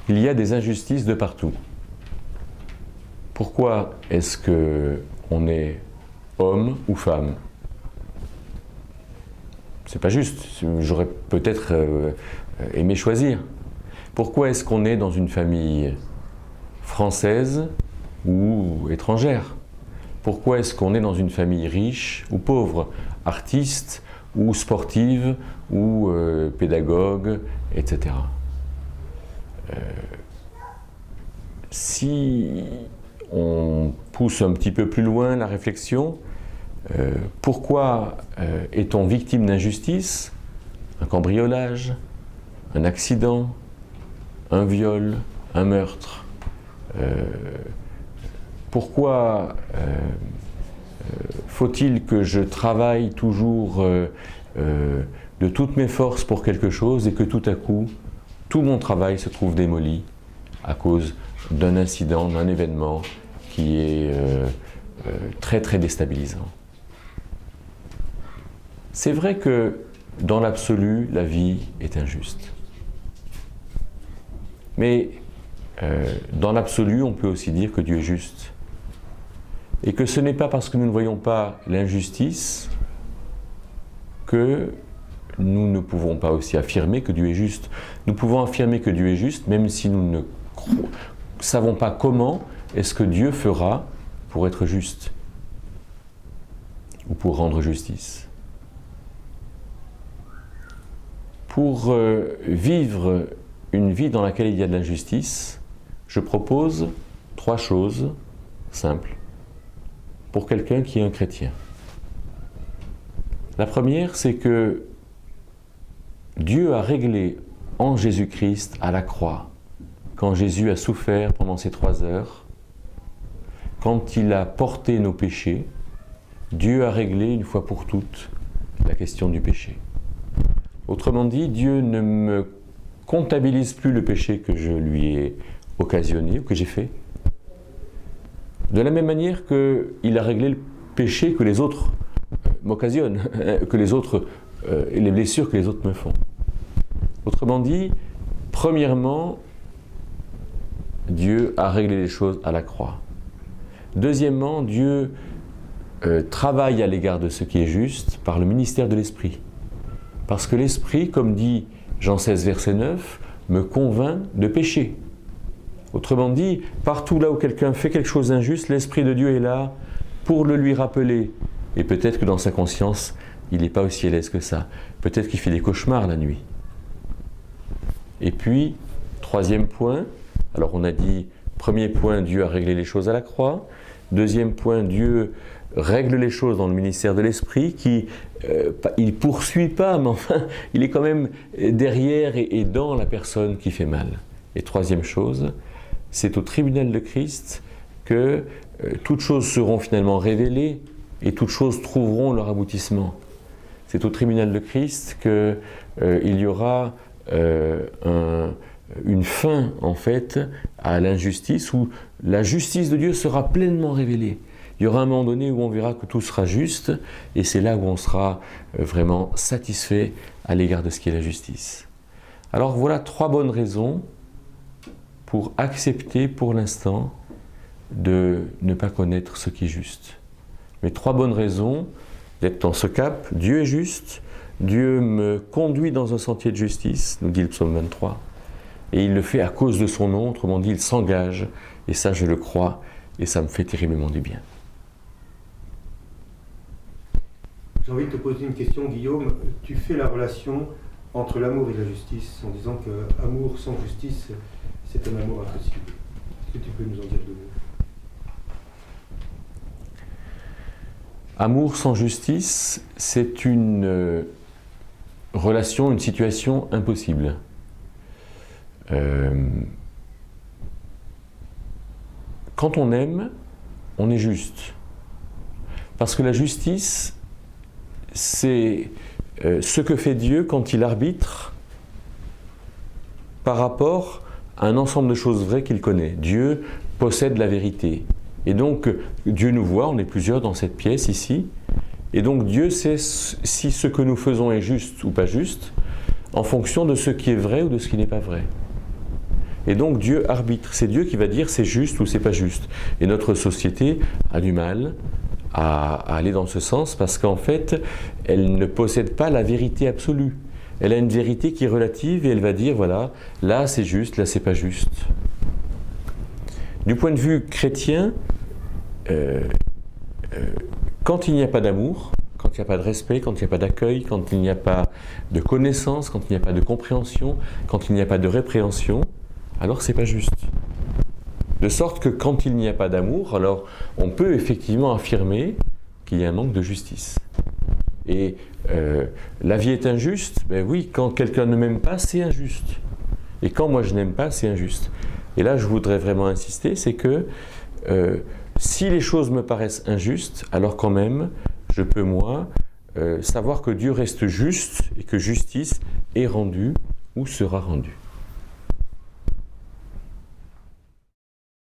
Il y a des injustices de partout. Pourquoi est-ce qu'on est homme ou femme? C'est pas juste, j'aurais peut-être aimé choisir. Pourquoi est-ce qu'on est dans une famille française ou étrangère? Pourquoi est-ce qu'on est dans une famille riche ou pauvre, artiste ou sportive ou pédagogue, etc. Si on pousse un petit peu plus loin la réflexion, pourquoi est-on victime d'injustice? Un cambriolage, un accident, un viol, un meurtre. Pourquoi faut-il que je travaille toujours de toutes mes forces pour quelque chose et que tout à coup, tout mon travail se trouve démoli à cause d'un incident, d'un événement qui est très très déstabilisant? C'est vrai que dans l'absolu, la vie est injuste. Mais dans l'absolu, on peut aussi dire que Dieu est juste. Et que ce n'est pas parce que nous ne voyons pas l'injustice que nous ne pouvons pas aussi affirmer que Dieu est juste. Nous pouvons affirmer que Dieu est juste, même si nous ne savons pas comment est-ce que Dieu fera pour être juste ou pour rendre justice. Pour vivre une vie dans laquelle il y a de l'injustice, je propose 3 choses simples pour quelqu'un qui est un chrétien. La première, c'est que Dieu a réglé en Jésus-Christ à la croix, quand Jésus a souffert pendant ces 3 heures, quand il a porté nos péchés, Dieu a réglé une fois pour toutes la question du péché. Autrement dit, Dieu ne me comptabilise plus le péché que je lui ai occasionné ou que j'ai fait. De la même manière qu'il a réglé le péché que les autres m'occasionnent, que les autres, les blessures que les autres me font. Autrement dit, premièrement, Dieu a réglé les choses à la croix. Deuxièmement, Dieu travaille à l'égard de ce qui est juste par le ministère de l'Esprit. Parce que l'Esprit, comme dit Jean 16, verset 9, me convainc de pécher. Autrement dit, partout là où quelqu'un fait quelque chose d'injuste, l'Esprit de Dieu est là pour le lui rappeler. Et peut-être que dans sa conscience, il n'est pas aussi à l'aise que ça. Peut-être qu'il fait des cauchemars la nuit. Et puis, 3e point, alors on a dit, 1er point, Dieu a réglé les choses à la croix. 2e point, Dieu règle les choses dans le ministère de l'Esprit, qui, il ne poursuit pas, mais enfin, il est quand même derrière et dans la personne qui fait mal. Et 3e chose, c'est au tribunal de Christ que toutes choses seront finalement révélées et toutes choses trouveront leur aboutissement. C'est au tribunal de Christ qu'il y aura une fin, en fait, à l'injustice, où la justice de Dieu sera pleinement révélée. Il y aura un moment donné où on verra que tout sera juste, et c'est là où on sera vraiment satisfait à l'égard de ce qui est la justice. Alors voilà 3 bonnes raisons pour accepter pour l'instant de ne pas connaître ce qui est juste. Mais 3 bonnes raisons d'être dans ce cap. Dieu est juste, Dieu me conduit dans un sentier de justice, nous dit le psaume 23, et il le fait à cause de son nom, autrement dit, il s'engage, et ça je le crois, et ça me fait terriblement du bien. J'ai envie de te poser une question, Guillaume. Tu fais la relation entre l'amour et la justice en disant que amour sans justice, c'est un amour impossible. Est-ce que tu peux nous en dire 2 mots? Amour sans justice, c'est une relation, une situation impossible. Quand on aime, on est juste. Parce que la justice, c'est ce que fait Dieu quand il arbitre par rapport à un ensemble de choses vraies qu'il connaît. Dieu possède la vérité. Et donc, Dieu nous voit, on est plusieurs dans cette pièce ici, Et donc Dieu sait si ce que nous faisons est juste ou pas juste, en fonction de ce qui est vrai ou de ce qui n'est pas vrai. Et donc Dieu arbitre, c'est Dieu qui va dire c'est juste ou c'est pas juste. Et notre société a du mal à aller dans ce sens parce qu'en fait, elle ne possède pas la vérité absolue. Elle a une vérité qui est relative et elle va dire voilà, là c'est juste, là c'est pas juste. Du point de vue chrétien, quand il n'y a pas d'amour, quand il n'y a pas de respect, quand il n'y a pas d'accueil, quand il n'y a pas de connaissance, quand il n'y a pas de compréhension, quand il n'y a pas de répréhension, alors c'est pas juste. De sorte que quand il n'y a pas d'amour, alors on peut effectivement affirmer qu'il y a un manque de justice. Et la vie est injuste, ben oui, quand quelqu'un ne m'aime pas, c'est injuste. Et quand moi je n'aime pas, c'est injuste. Et là, je voudrais vraiment insister, c'est que si les choses me paraissent injustes, alors quand même, je peux moi savoir que Dieu reste juste et que justice est rendue ou sera rendue.